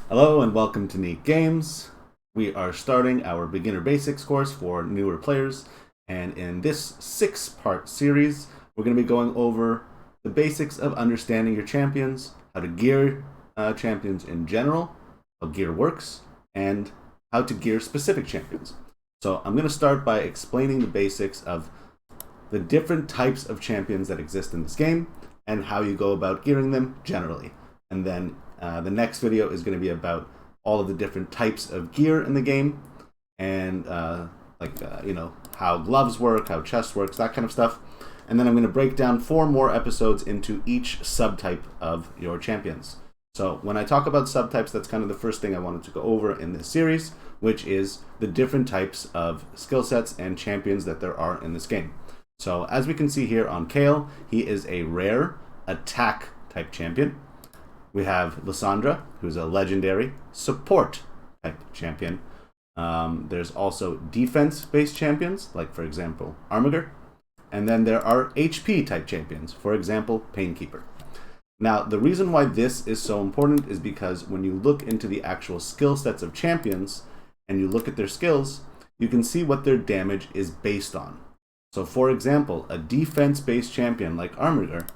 Hello and welcome to Neat Games. We are starting our beginner basics course for newer players, and in this 6-part series, we're going to be going over the basics of understanding your champions, how to gear champions in general, how gear works, and how to gear specific champions. So I'm going to start by explaining the basics of the different types of champions that exist in this game and how you go about gearing them generally. And then the next video is going to be about all of the different types of gear in the game and how gloves work, how chest works, that kind of stuff. And then I'm going to break down 4 more episodes into each subtype of your champions. So when I talk about subtypes, that's kind of the first thing I wanted to go over in this series, which is the different types of skill sets and champions that there are in this game. So as we can see here on Kayle, he is a rare attack type champion. We have Lissandra, who's a legendary support type champion. There's also defense-based champions, like for example, Armiger. And then there are HP type champions, for example, Painkeeper. Now, the reason why this is so important is because when you look into the actual skill sets of champions and you look at their skills, you can see what their damage is based on. So for example, a defense-based champion like Armiger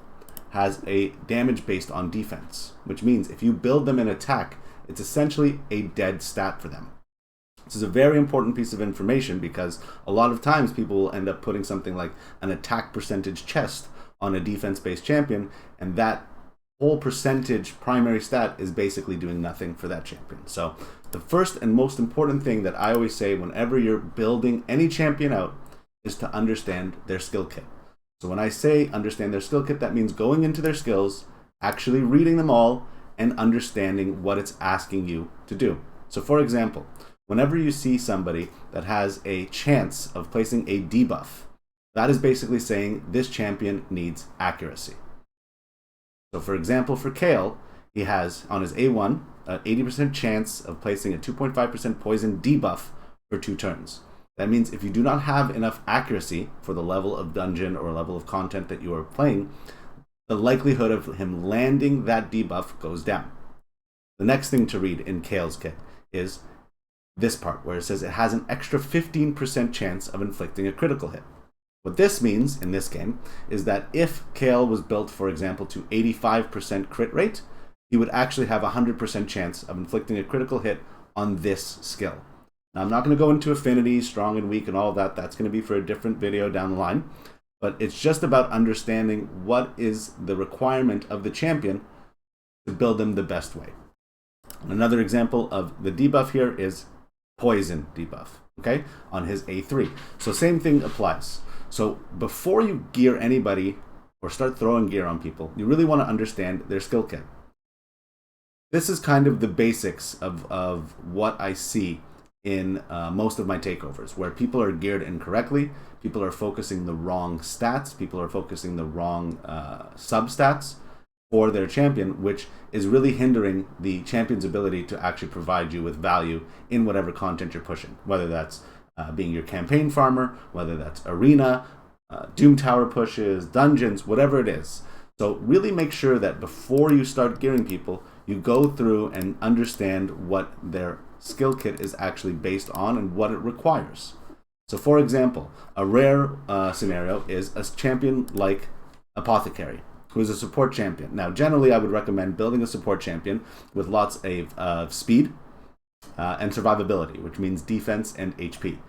has a damage based on defense, which means if you build them in attack, it's essentially a dead stat for them. This is a very important piece of information because a lot of times people will end up putting something like an attack percentage chest on a defense-based champion, and that whole percentage primary stat is basically doing nothing for that champion. So the first and most important thing that I always say whenever you're building any champion out is to understand their skill kit. So when I say understand their skill kit, that means going into their skills, actually reading them all, and understanding what it's asking you to do. So for example, whenever you see somebody that has a chance of placing a debuff, that is basically saying this champion needs accuracy. So for example, for Kayle, he has on his A1 an 80% chance of placing a 2.5% poison debuff for 2 turns. That means if you do not have enough accuracy for the level of dungeon or level of content that you are playing, the likelihood of him landing that debuff goes down. The next thing to read in Kayle's kit is this part where it says it has an extra 15% chance of inflicting a critical hit. What this means in this game is that if Kayle was built, for example, to 85% crit rate, he would actually have a 100% chance of inflicting a critical hit on this skill. Now, I'm not going to go into affinity, strong and weak, and all of that. That's going to be for a different video down the line. But it's just about understanding what is the requirement of the champion to build them the best way. Another example of the debuff here is poison debuff, okay, on his A3. So same thing applies. So before you gear anybody or start throwing gear on people, you really want to understand their skill kit. This is kind of the basics of what I see in most of my takeovers, where people are geared incorrectly, people are focusing the wrong stats, people are focusing the wrong substats for their champion, which is really hindering the champion's ability to actually provide you with value in whatever content you're pushing, whether that's being your campaign farmer, whether that's arena, Doom Tower pushes, dungeons, whatever it is. So really make sure that before you start gearing people, you go through and understand what their skill kit is actually based on and what it requires. So for example, a rare scenario is a champion like Apothecary, who is a support champion. Now generally I would recommend building a support champion with lots of speed and survivability, which means defense and HP.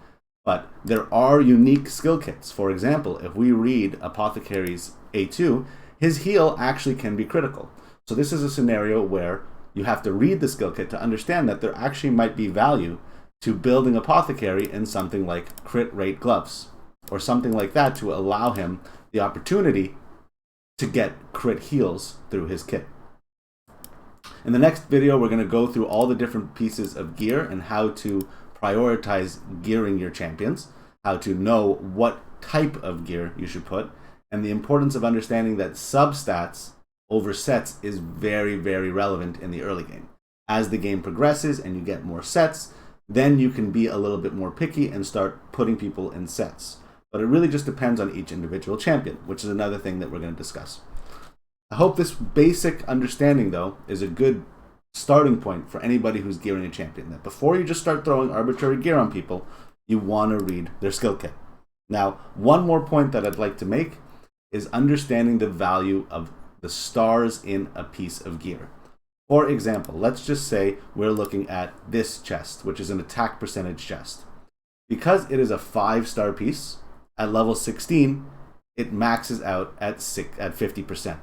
But there are unique skill kits. For example, if we read Apothecary's A2, his heal actually can be critical. So this is a scenario where you have to read the skill kit to understand that there actually might be value to building Apothecary in something like crit rate gloves or something like that to allow him the opportunity to get crit heals through his kit. In the next video, we're going to go through all the different pieces of gear and how to prioritize gearing your champions, how to know what type of gear you should put, and the importance of understanding that substats over sets is very, very relevant in the early game. As the game progresses and you get more sets, then you can be a little bit more picky and start putting people in sets. But it really just depends on each individual champion, which is another thing that we're going to discuss. I hope this basic understanding, though, is a good starting point for anybody who's gearing a champion. That before you just start throwing arbitrary gear on people, you want to read their skill kit. Now, one more point that I'd like to make is understanding the value of the stars in a piece of gear. For example, let's just say we're looking at this chest, which is an attack percentage chest. Because it is a 5-star piece, at level 16, it maxes out at 50%.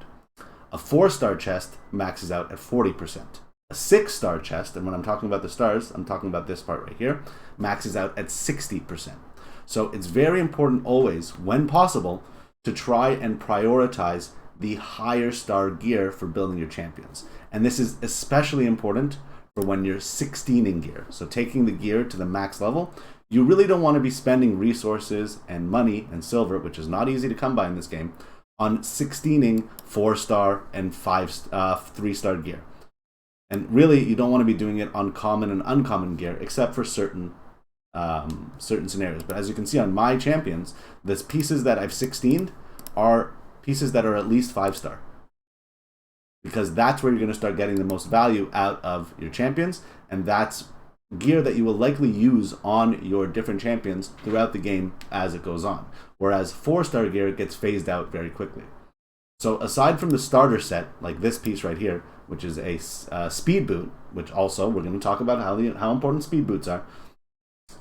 A 4-star chest maxes out at 40%. A 6-star chest, and when I'm talking about the stars, I'm talking about this part right here, maxes out at 60%. So it's very important always, when possible, to try and prioritize the higher star gear for building your champions. And this is especially important for when you're 16ing gear. So taking the gear to the max level, you really don't want to be spending resources and money and silver, which is not easy to come by in this game, on 16ing 4-star and 3-star gear. And really, you don't want to be doing it on common and uncommon gear, except for certain scenarios. But as you can see on my champions, the pieces that I've 16'd are pieces that are at least 5-star. Because that's where you're going to start getting the most value out of your champions, and that's gear that you will likely use on your different champions throughout the game as it goes on. Whereas 4-star gear gets phased out very quickly. So aside from the starter set, like this piece right here, which is a speed boot, which also we're going to talk about how important speed boots are,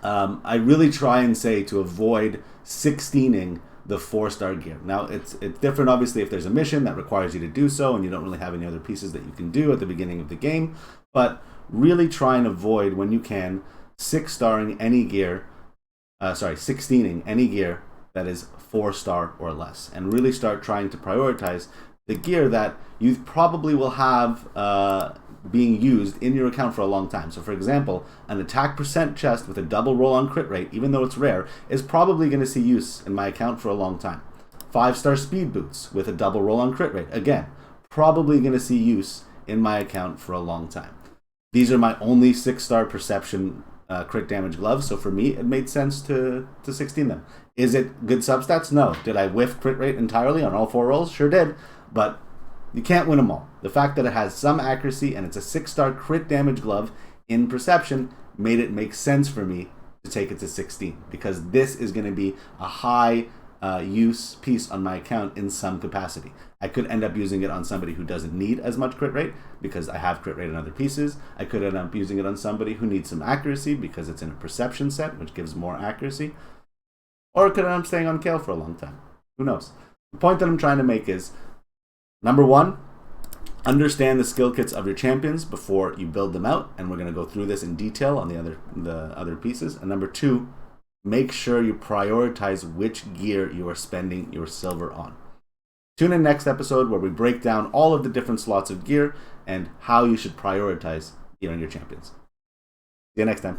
I really try and say to avoid 16ing the 4-star gear. Now, it's different, obviously, if there's a mission that requires you to do so and you don't really have any other pieces that you can do at the beginning of the game, but really try and avoid, when you can, 6-starring any gear, 16ing any gear that is 4-star or less, and really start trying to prioritize the gear that you probably will have being used in your account for a long time. So for example, an attack percent chest with a double roll on crit rate, even though it's rare, is probably going to see use in my account for a long time. 5-star speed boots with a double roll on crit rate, again, probably going to see use in my account for a long time. These are my only 6-star perception crit damage gloves, so for me it made sense to 16 them. Is it good substats? No. Did I whiff crit rate entirely on all 4 rolls? Sure did, but you can't win them all. The fact that it has some accuracy and it's a 6-star crit damage glove in perception made it make sense for me to take it to 16, because this is going to be a high use piece on my account in some capacity. I could end up using it on somebody who doesn't need as much crit rate because I have crit rate in other pieces. I could end up using it on somebody who needs some accuracy because it's in a perception set, which gives more accuracy. Or it could end up staying on Kale for a long time. Who knows? The point that I'm trying to make is, number 1, understand the skill kits of your champions before you build them out, and we're going to go through this in detail on the other pieces. And number 2, make sure you prioritize which gear you are spending your silver on. Tune in next episode where we break down all of the different slots of gear and how you should prioritize gearing your champions. See you next time.